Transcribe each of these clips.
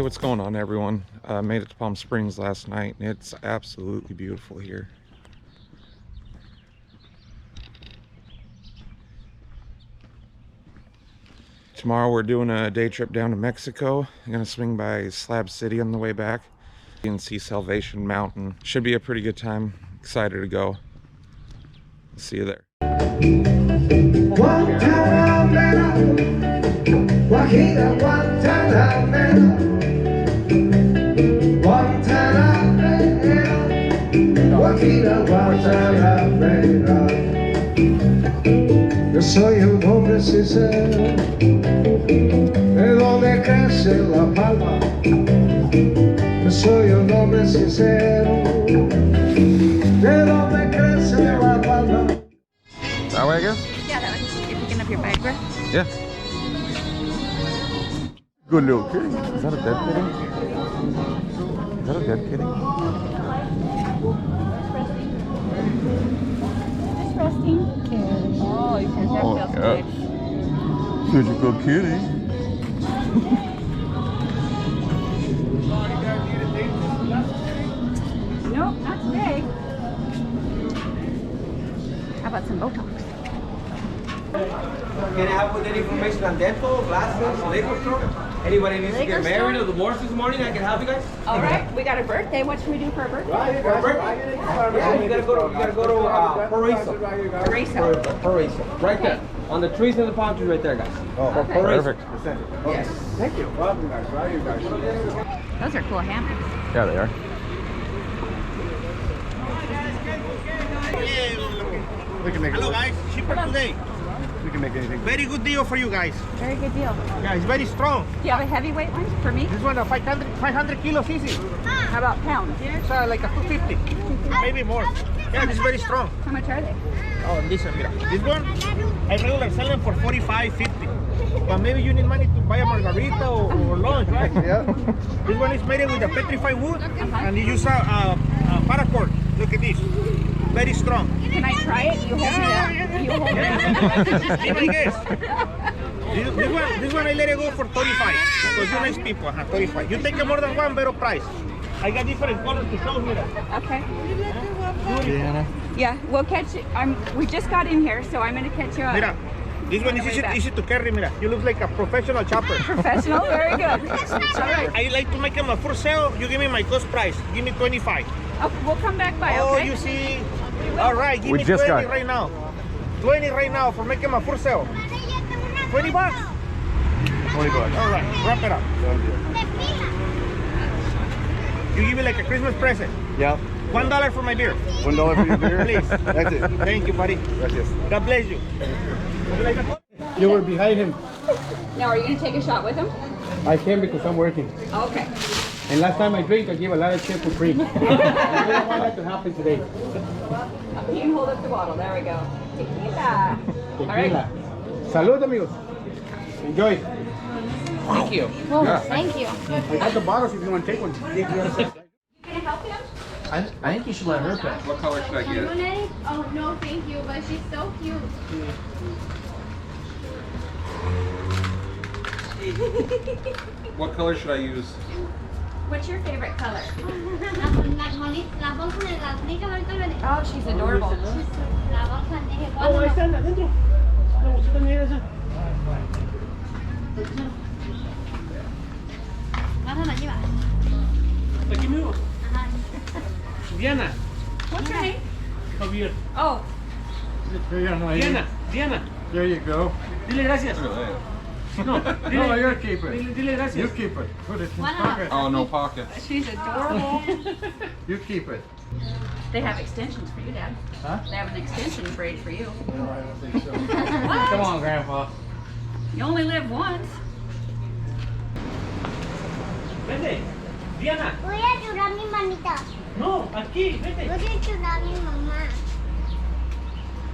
what's going on, everyone? Made it to Palm Springs last night, and it's absolutely beautiful here. Tomorrow we're doing a day trip down to Mexico. I'm gonna swing by Slab City on the way back and see Salvation Mountain. Should be a pretty good time. Excited to go. See you there. Yo soy un hombre sincero, de donde crece la palma. Yo soy un hombre sincero, de donde crece la palma. That way, I guess? Yeah, that way. You're picking up your bag, right? Yeah. Good little kitty. Is that a dead kitty? Is that a dead kitty? Just resting. Oh, you said that feels good. Such a good kitty. Nope, not today. How about some Botox? Can I help with any information on dental, glasses, legal store? Anybody needs to get married or divorced this morning? I can help you guys. All right, we got a birthday. What should we do for a birthday? Yeah, you gotta go to Paraiso. Paraiso. Right there. On the trees and the palm trees right there, guys. Oh, Okay. perfect. Yes. Thank you. Welcome, guys. Right here, guys. Those are cool hammocks. Yeah, they are. We can make it Hello work. guys, cheaper today. We can make anything. Very good deal for you guys. Very good deal. Yeah, it's very strong. Do you have a heavyweight one for me? This one 500 kilos easy. How about pounds? It's like a 250, maybe more. Yeah, this is very strong. How much are they? Oh, this one, mira. This one, I regular selling for 45, 50. But maybe you need money to buy a margarita or lunch, right? Yeah. This one is made with a petrified wood, and you use a paracord. Look at this. Very strong. Can I try it? You hold me up. You hold me up. Be my guest. This one I let it go for 35 because you nice people, 35. You take more than one, better price. I got different colors to show you. Okay. Yeah, we'll catch it. We just got in here, so I'm gonna catch you up. Mira, this one is easy to carry. Mira, you look like a professional chopper. Professional, very good. All right. I like to make them a for sale. You give me my cost price. Give me 25. Oh, we'll come back by. Oh, Okay. you see? All right, give We me just 20 got- right now. 20 right now for making my for sale. 20 bucks. 20 bucks. All right, wrap it up. You give me like a Christmas present. Yeah. $1 for my beer. $1 for your beer? Please. That's it. Thank you, buddy. Gracias. God bless you. You were behind him. Now, are you gonna take a shot with him? I can because I'm working. Okay. And last time I drink, I give a lot of shit for free. I don't want that to happen today. You can hold up the bottle. There we go. Tequila. All right. Tequila. Salud, amigos. Enjoy. Thank you. Well, Yeah. thank you. I got the bottles if you want to take one. Can I help him? I think you should let her pick. What color should I get? Oh no, thank you, but she's so cute. What color should I use? What's your favorite color? La bolsa de las nicas ahorita lo de- Oh, she's adorable. La bolsa de Oh, ahí están adentro. La bolsita negra esa. Pásala, lleva. Aquí mismo. Ajá. Diana. What's your name? Javier. Oh, Diana. There you go. Dile gracias. No, No, you're keeping it. Dile gracias. You keep it. Put it in One pocket. Oh, no pockets. she's adorable. You keep it. They have extensions for you, Dad. Huh? They have an extension braid for you. No, I don't think so. Come on, Grandpa. You only live once. Vete. Diana. Voy a llorar mi manita. No, aquí, vete. Voy a llorar mi mamá.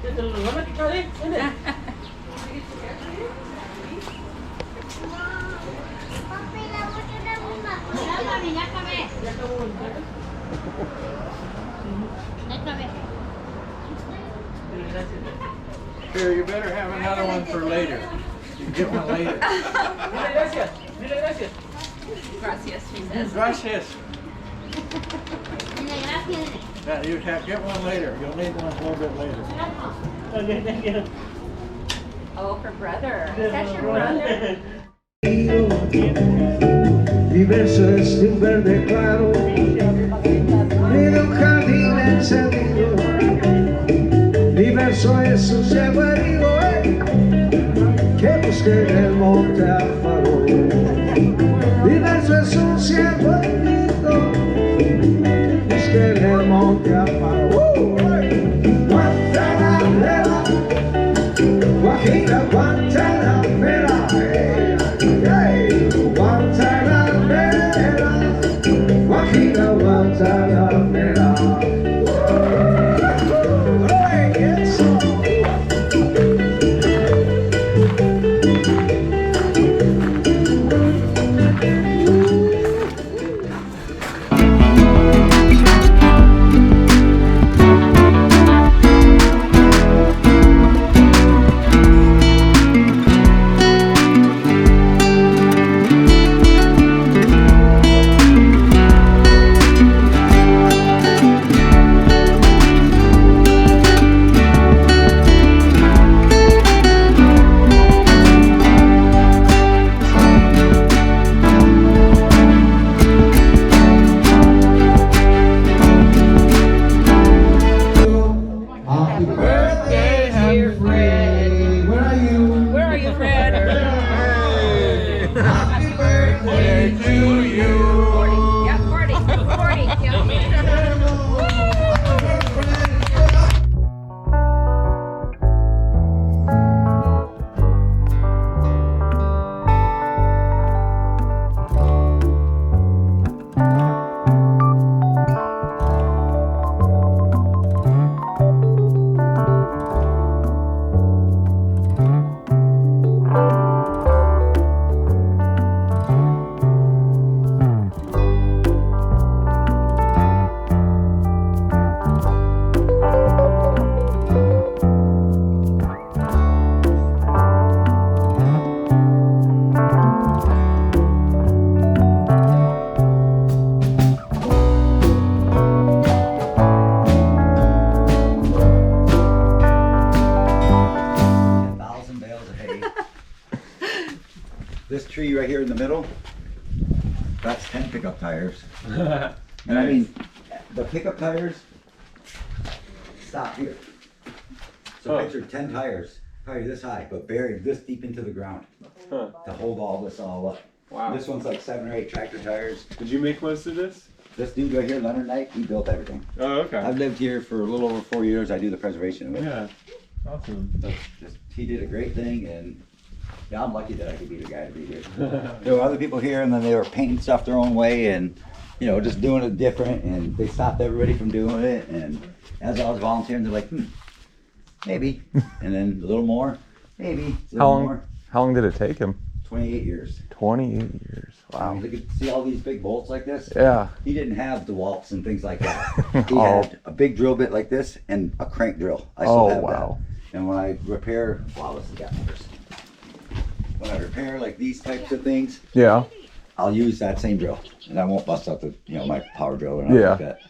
Te lo van a quitar, Vete. Papi, la voy a llorar mi mamá. Ya, mami, ya acabé. Ya acabé. Dile gracias. Here, you better have another one for later. You get one later. Dile gracias. Dile gracias. Gracias, she says. Gracias. Dile gracias. Yeah, you can get one later. You'll need one a little bit later. Okay, thank you. Oh, for brother. Is that your brother? Diverso es un verde claro y de un jardín encendido. Diverso es un cielo herido que busca en el monte Alfaro. Diverso es un cielo herido que busca en el monte Alfaro. Guantanamera, Guajira, Guantanamera, Guantanamera, Guajira, Guantanamera. This tree right here in the middle, that's 10 pickup tires. And I mean, the pickup tires stop here. So picture 10 tires, probably this high, but buried this deep into the ground to hold all this all up. Wow. This one's like 7 or 8 tractor tires. Did you make most of this? This dude right here, Leonard Knight, he built everything. Oh, okay. I've lived here for a little over 4 years. I do the preservation of it. Yeah. Awesome. So he did a great thing, and yeah, I'm lucky that I could be the guy to be here. There were other people here, and then they were painting stuff their own way, and you know, just doing it different, and they stopped everybody from doing it. And as I was volunteering, they're like, maybe, and then a little more, maybe. A little more. How long did it take him? 28 years. 28 years. Wow. You could see all these big bolts like this. Yeah. He didn't have DeWalt's and things like that. He had a big drill bit like this and a crank drill. I still have that. And when I repair, wow, this has got numbers. When I repair like these types of things, yeah, I'll use that same drill, and I won't bust out the, you know, my power drill or nothing like that.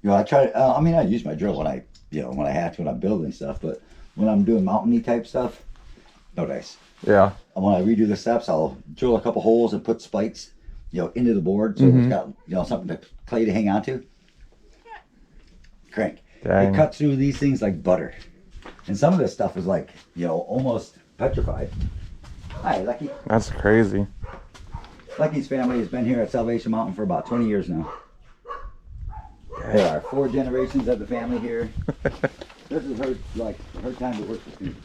You know, I try. I mean, I use my drill when I, you know, when I have to, when I'm building stuff. But when I'm doing mountainy type stuff, no dice. Yeah. And when I redo the steps, I'll drill a couple holes and put spikes, you know, into the board, so it's got, you know, something to clay to hang on to. Crank. Dang. It cuts through these things like butter. And some of this stuff is like, you know, almost petrified. Hi, Lucky. That's crazy. Lucky's family has been here at Salvation Mountain for about 20 years now. There are 4 generations of the family here. This is her, like, her time to work with me.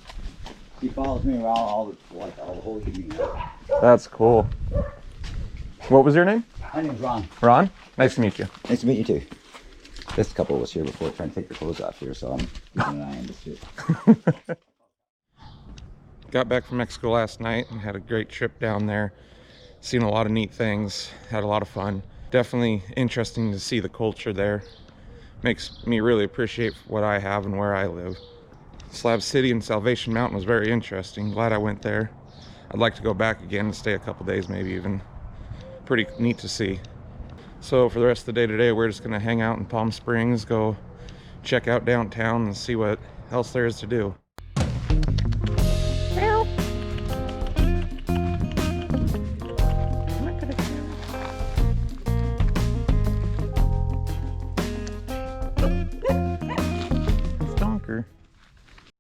She follows me around all the whole evening. That's cool. What was your name? My name's Ron. Ron? Nice to meet you. Nice to meet you too. This couple was here before trying to take their clothes off here, so I'm keeping an eye on this shit. Got back from Mexico last night and had a great trip down there. Seen a lot of neat things, had a lot of fun. Definitely interesting to see the culture there. Makes me really appreciate what I have and where I live. Slab City and Salvation Mountain was very interesting. Glad I went there. I'd like to go back again and stay a couple days, maybe even pretty neat to see. So for the rest of the day today, we're just gonna hang out in Palm Springs, go check out downtown and see what else there is to do.